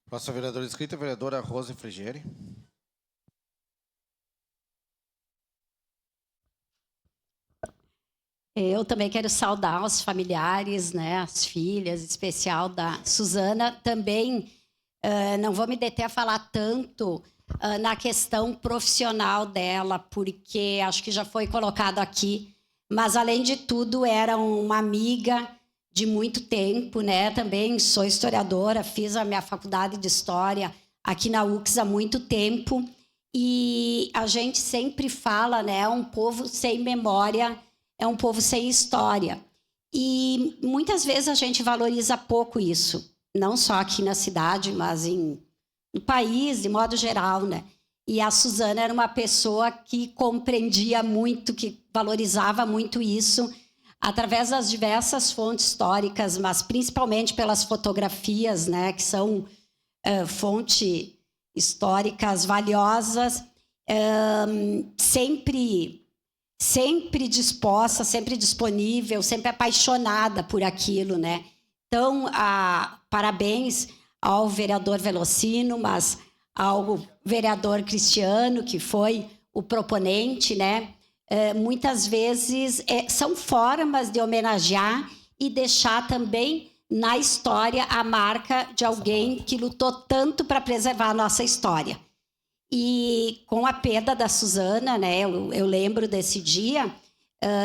Próxima vereadora inscrita, a vereadora Rose Frigieri. Eu também quero saudar os familiares, né, as filhas, em especial da Suzana. Também não vou me deter a falar tanto na questão profissional dela, porque acho que já foi colocado aqui, mas, além de tudo, era uma amiga de muito tempo, né? Também sou historiadora, fiz a minha faculdade de História aqui na UX há muito tempo, e a gente sempre fala, né, um povo sem memória é um povo sem história. E muitas vezes a gente valoriza pouco isso, não só aqui na cidade, mas no país, de modo geral, né? E a Suzana era uma pessoa que compreendia muito, que valorizava muito isso, através das diversas fontes históricas, mas principalmente pelas fotografias, né, que são fontes históricas valiosas, sempre disposta, sempre disponível, sempre apaixonada por aquilo, né? Então, parabéns ao vereador Velocino, mas ao vereador Cristiano, que foi o proponente, né? Muitas vezes são formas de homenagear e deixar também na história a marca de alguém que lutou tanto para preservar a nossa história. E com a perda da Suzana, né, eu lembro desse dia,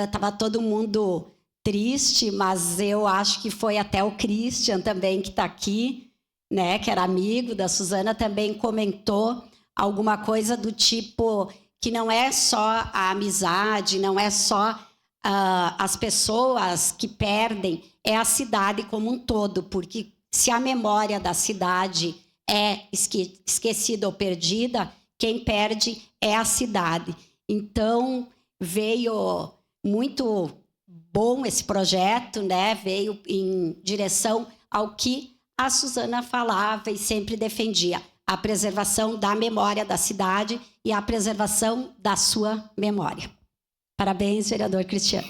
estava todo mundo triste, mas eu acho que foi até o Christian também, que está aqui, né, que era amigo da Suzana, também comentou alguma coisa do tipo que não é só a amizade, não é só as pessoas que perdem, é a cidade como um todo, porque se a memória da cidade é esquecida ou perdida, quem perde é a cidade. Então, veio muito bom esse projeto, né? Veio em direção ao que a Suzana falava e sempre defendia, a preservação da memória da cidade e a preservação da sua memória. Parabéns, vereador Cristiano.